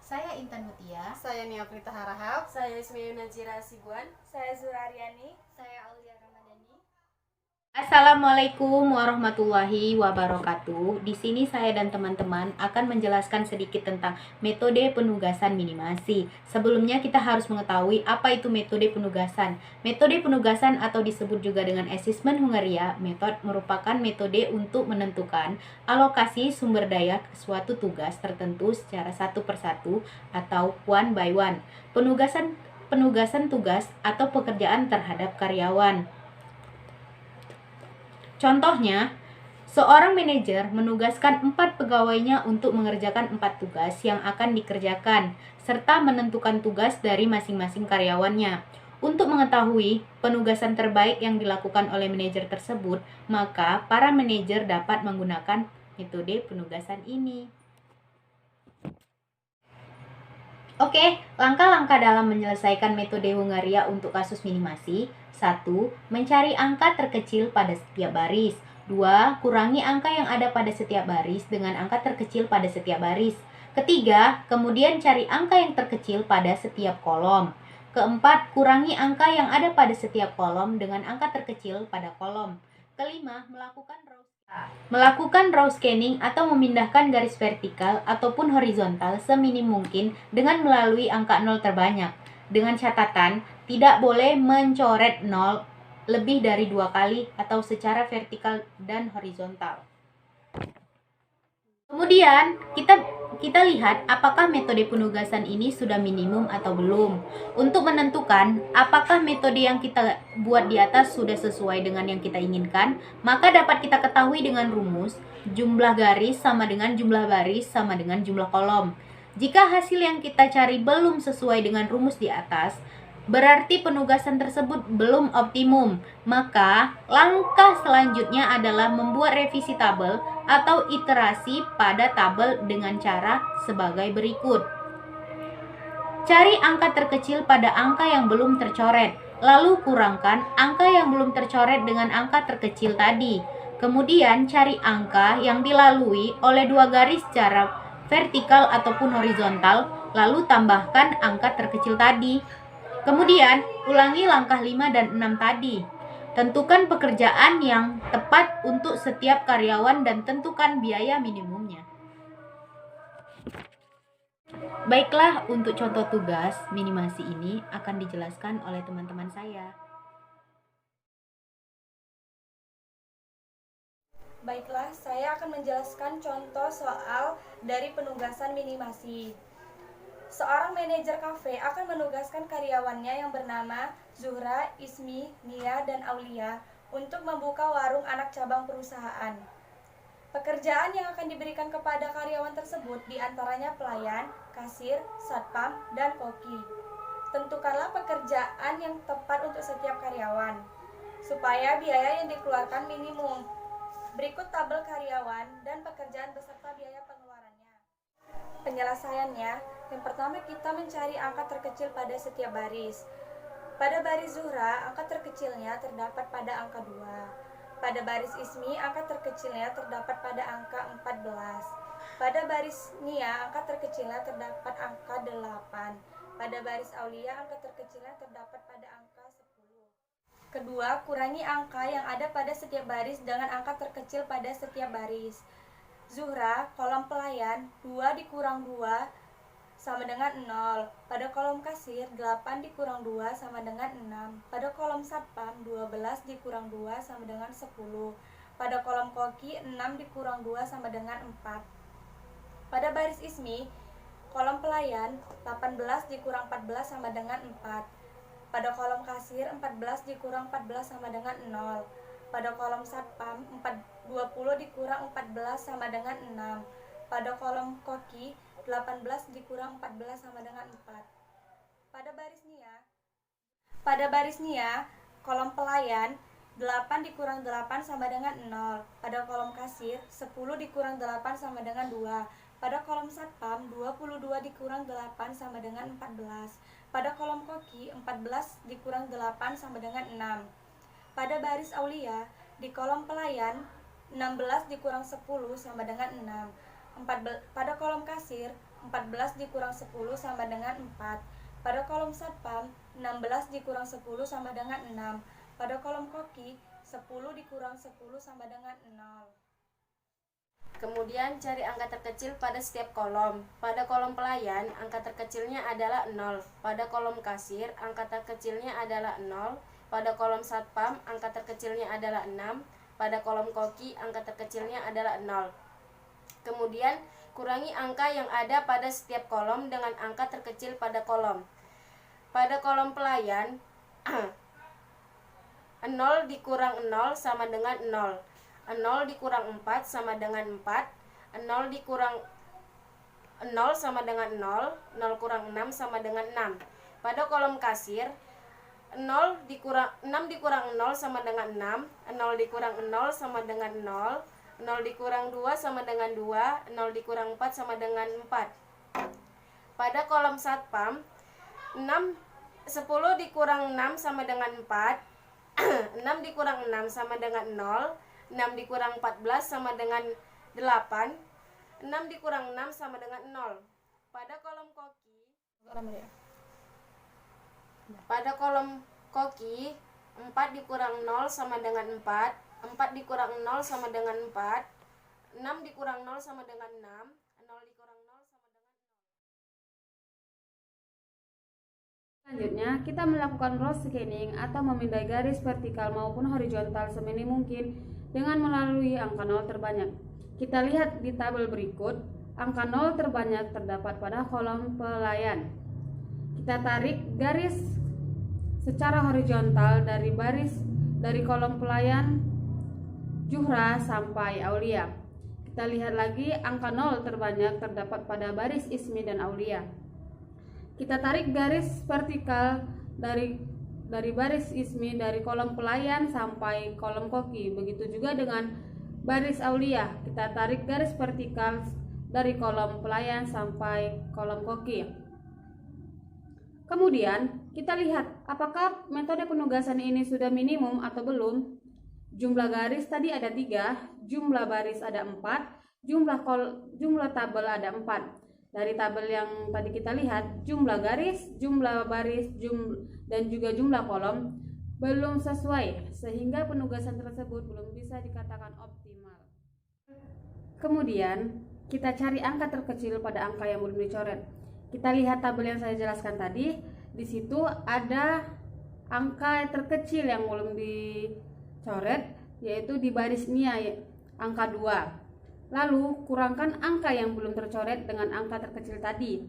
Saya Intan Mutia. Saya Nia Prita Harahap. Saya Ismail Najira Sibuan. Saya Zuraryani. Saya Aulia Ramadhani. Assalamualaikum warahmatullahi wabarakatuh. Di sini saya dan teman-teman akan menjelaskan sedikit tentang metode penugasan minimasi. Sebelumnya kita harus mengetahui apa itu metode penugasan. Metode penugasan atau disebut juga dengan assessment Hungaria method merupakan metode untuk menentukan alokasi sumber daya ke suatu tugas tertentu secara satu persatu atau one by one. Penugasan tugas atau pekerjaan terhadap karyawan. Contohnya, seorang manajer menugaskan 4 pegawainya untuk mengerjakan 4 tugas yang akan dikerjakan, serta menentukan tugas dari masing-masing karyawannya. Untuk mengetahui penugasan terbaik yang dilakukan oleh manajer tersebut, maka para manajer dapat menggunakan metode penugasan ini. Oke, langkah-langkah dalam menyelesaikan metode Hungaria untuk kasus minimasi. 1. Mencari angka terkecil pada setiap baris. 2. Kurangi angka yang ada pada setiap baris dengan angka terkecil pada setiap baris. Ketiga, kemudian cari angka yang terkecil pada setiap kolom. Keempat, kurangi angka yang ada pada setiap kolom dengan angka terkecil pada kolom. Kelima, melakukan row scanning atau memindahkan garis vertikal ataupun horizontal seminim mungkin dengan melalui angka 0 terbanyak. Dengan catatan, tidak boleh mencoret 0 lebih dari 2 kali atau secara vertikal dan horizontal. Kemudian, kita lihat apakah metode penugasan ini sudah minimum atau belum. Untuk menentukan apakah metode yang kita buat di atas sudah sesuai dengan yang kita inginkan, maka dapat kita ketahui dengan rumus jumlah garis sama dengan jumlah baris sama dengan jumlah kolom. Jika hasil yang kita cari belum sesuai dengan rumus di atas, berarti penugasan tersebut belum optimum. Maka langkah selanjutnya adalah membuat revisi tabel atau iterasi pada tabel dengan cara sebagai berikut. Cari angka terkecil pada angka yang belum tercoret, lalu kurangkan angka yang belum tercoret dengan angka terkecil tadi. Kemudian cari angka yang dilalui oleh dua garis secara vertikal ataupun horizontal, lalu tambahkan angka terkecil tadi. Kemudian, ulangi langkah 5 dan 6 tadi. Tentukan pekerjaan yang tepat untuk setiap karyawan dan tentukan biaya minimumnya. Baiklah, untuk contoh tugas minimasi ini akan dijelaskan oleh teman-teman saya. Baiklah, saya akan menjelaskan contoh soal dari penugasan minimasi. Seorang manajer kafe akan menugaskan karyawannya yang bernama Zuhra, Ismi, Nia, dan Aulia untuk membuka warung anak cabang perusahaan. Pekerjaan yang akan diberikan kepada karyawan tersebut diantaranya pelayan, kasir, satpam, dan koki. Tentukanlah pekerjaan yang tepat untuk setiap karyawan, supaya biaya yang dikeluarkan minimum. Berikut tabel karyawan dan pekerjaan beserta biaya pengeluarannya. Penyelesaiannya, yang pertama kita mencari angka terkecil pada setiap baris. Pada baris Zuhra, angka terkecilnya terdapat pada angka 2. Pada baris Ismi, angka terkecilnya terdapat pada angka 14. Pada baris Nia, angka terkecilnya terdapat angka 8. Pada baris Aulia, angka terkecilnya terdapat pada angka 10. Kedua, kurangi angka yang ada pada setiap baris dengan angka terkecil pada setiap baris. Zuhra, kolom pelayan, 2 dikurang 2 sama dengan 0. Pada kolom kasir, 8 dikurang 2 sama dengan 6. Pada kolom satpam, 12 dikurang 2 sama dengan 10. Pada kolom koki, 6 dikurang 2 sama dengan 4. Pada baris Ismi, kolom pelayan, 18 dikurang 14 sama dengan 4. Pada kolom kasir, 14 dikurang 14 sama dengan 0. Pada kolom satpam, 20 dikurang 14 sama dengan 6. Pada kolom koki, 18 dikurang 14 sama dengan 4. Pada baris Nia, kolom pelayan, 8 dikurang 8 sama dengan 0. Pada kolom kasir, 10 dikurang 8 sama dengan 2. Pada kolom satpam, 22 dikurang 8 sama dengan 14. Pada kolom koki, 14 dikurang 8 sama dengan 6. Pada baris Aulia, di kolom pelayan, 16 dikurang 10 sama dengan 6. Pada kolom kasir, 14 dikurang 10 sama dengan 4. Pada kolom satpam, 16 dikurang 10 sama dengan 6. Pada kolom koki, 10 dikurang 10 sama dengan 0. Kemudian cari angka terkecil pada setiap kolom. Pada kolom pelayan, angka terkecilnya adalah 0. Pada kolom kasir, angka terkecilnya adalah 0. Pada kolom satpam, angka terkecilnya adalah 6. Pada kolom koki, angka terkecilnya adalah 0. Kemudian, kurangi angka yang ada pada setiap kolom dengan angka terkecil pada kolom. Pada kolom pelayan, 0 dikurang 0 sama dengan 0. 0 dikurang 4 sama dengan 4. 0 dikurang 0 sama dengan 0. 0 kurang 6 sama dengan 6. Pada kolom kasir, 6 dikurang 0 sama dengan 6. 0 dikurang 0 sama dengan 0. 0 dikurang 2 sama dengan 2. 0 dikurang 4 sama dengan 4. Pada kolom satpam, 10 dikurang 6 sama dengan 4. 6 dikurang 6 sama dengan 0. 6 dikurang 14 sama dengan 8. 6 dikurang 6 sama dengan 0. Pada kolom koki, 4 dikurang 0 sama dengan 4. 4 dikurang 0 sama dengan 4. 6 dikurang 0 sama dengan 6. 0 dikurang 0 sama dengan 0. Selanjutnya, kita melakukan row scanning atau memindai garis vertikal maupun horizontal seminim mungkin dengan melalui angka 0 terbanyak. Kita lihat di tabel berikut, angka 0 terbanyak terdapat pada kolom pelayan. Kita tarik garis secara horizontal dari kolom pelayan Zuhra sampai Aulia. Kita lihat lagi, angka 0 terbanyak terdapat pada baris Ismi dan Aulia. Kita tarik garis vertikal dari baris Ismi dari kolom pelayan sampai kolom koki. Begitu juga dengan baris Aulia. Kita tarik garis vertikal dari kolom pelayan sampai kolom koki. Kemudian kita lihat apakah metode penugasan ini sudah minimum atau belum. Jumlah garis tadi ada 3, jumlah baris ada 4, jumlah tabel ada 4. Dari tabel yang tadi kita lihat, jumlah garis, jumlah baris, dan juga jumlah kolom belum sesuai, sehingga penugasan tersebut belum bisa dikatakan optimal. Kemudian, kita cari angka terkecil pada angka yang belum dicoret. Kita lihat tabel yang saya jelaskan tadi, di situ ada angka terkecil yang belum dicoret, yaitu di baris Nia, angka 2. Lalu, kurangkan angka yang belum tercoret dengan angka terkecil tadi.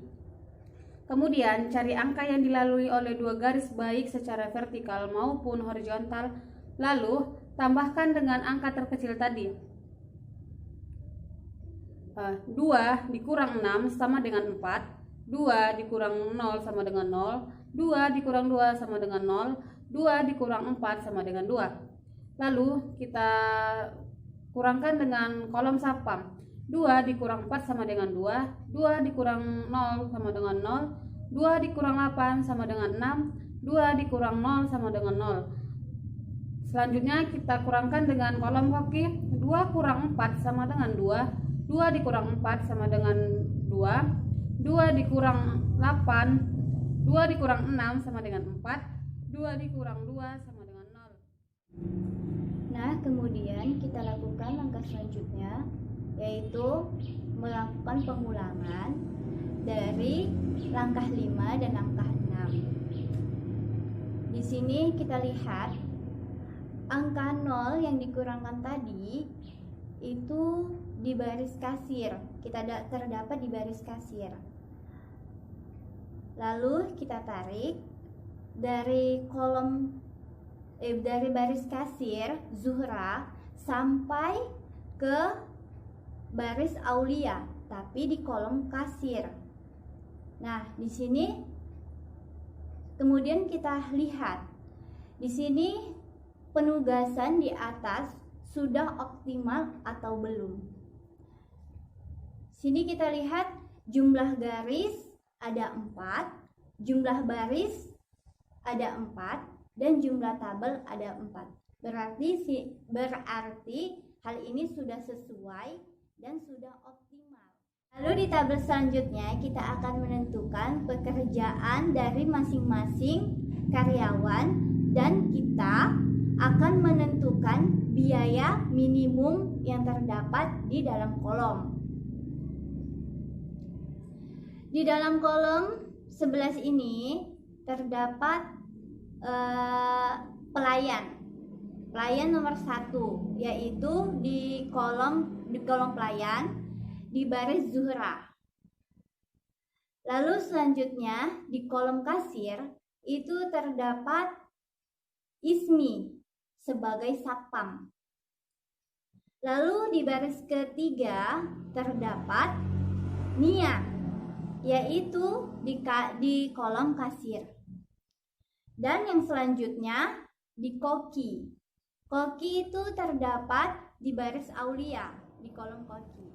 Kemudian, cari angka yang dilalui oleh dua garis baik secara vertikal maupun horizontal. Lalu, tambahkan dengan angka terkecil tadi. 2 dikurang 6 sama dengan 4. 2 dikurang 0 sama dengan 0. 2 dikurang 2 sama dengan 0. 2 dikurang 4 sama dengan 2. Lalu, kita kurangkan dengan kolom satpam. 2 dikurang 4 sama dengan 2. 2 dikurang 0 sama dengan 0. 2 dikurang 8 sama dengan 6. 2 dikurang 0 sama dengan 0. Selanjutnya kita kurangkan dengan kolom koki. 2 kurang 4 sama dengan 2. 2 dikurang 4 sama dengan 2. 2 dikurang 8. 2 dikurang 6 sama dengan 4. 2 dikurang 2 sama dengan 0. Nah, kemudian kita lakukan langkah selanjutnya, yaitu melakukan pengulangan dari langkah 5 dan langkah 6. Di sini kita lihat angka 0 yang dikurangkan tadi itu di baris kasir. Kita terdapat di baris kasir. Lalu kita tarik dari dari baris kasir Zuhra sampai ke baris Aulia, tapi di kolom kasir. Nah, di sini kemudian kita lihat di sini penugasan di atas sudah optimal atau belum. Sini kita lihat jumlah garis ada 4, jumlah baris ada 4, dan jumlah tabel ada 4. Berarti hal ini sudah sesuai dan sudah optimal. Lalu di tabel selanjutnya kita akan menentukan pekerjaan dari masing-masing karyawan dan kita akan menentukan biaya minimum yang terdapat di dalam kolom. Di dalam kolom 11 ini terdapat pelayan nomor 1, yaitu di kolom pelayan di baris Zuhra. Lalu selanjutnya di kolom kasir itu terdapat Ismi sebagai satpam. Lalu di baris ketiga terdapat Nia, yaitu di kolom kasir. Dan yang selanjutnya di Koki. Koki itu terdapat di baris Aulia di kolom Koki.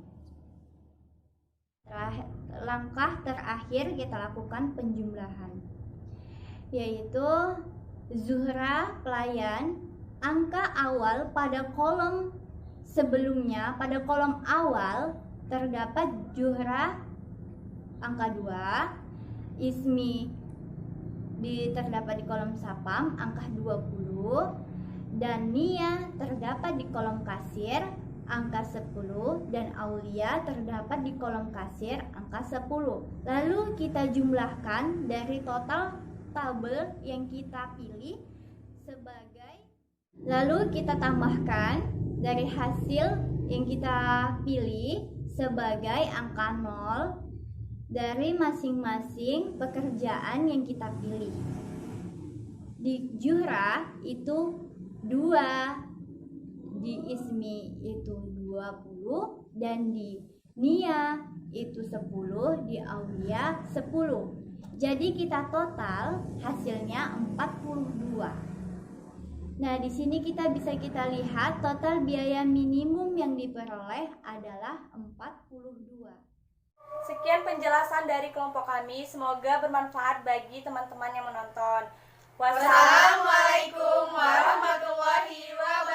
Langkah terakhir kita lakukan penjumlahan, yaitu Zuhra pelayan, angka awal pada kolom sebelumnya, pada kolom awal terdapat Zuhra angka 2, Ismi terdapat di kolom sapam angka 20, dan Nia terdapat di kolom kasir angka 10, dan Aulia terdapat di kolom kasir angka 10. Lalu kita jumlahkan dari total tabel yang kita pilih lalu kita tambahkan dari hasil yang kita pilih sebagai angka 0 dari masing-masing pekerjaan yang kita pilih. Di Zuhra itu 2, di Ismi itu 20, dan di Nia itu 10, di Aulia 10. Jadi kita total hasilnya 42. Nah, di sini kita lihat total biaya minimum yang diperoleh adalah 42. Sekian penjelasan dari kelompok kami, semoga bermanfaat bagi teman-teman yang menonton. Wassalamualaikum warahmatullahi wabarakatuh.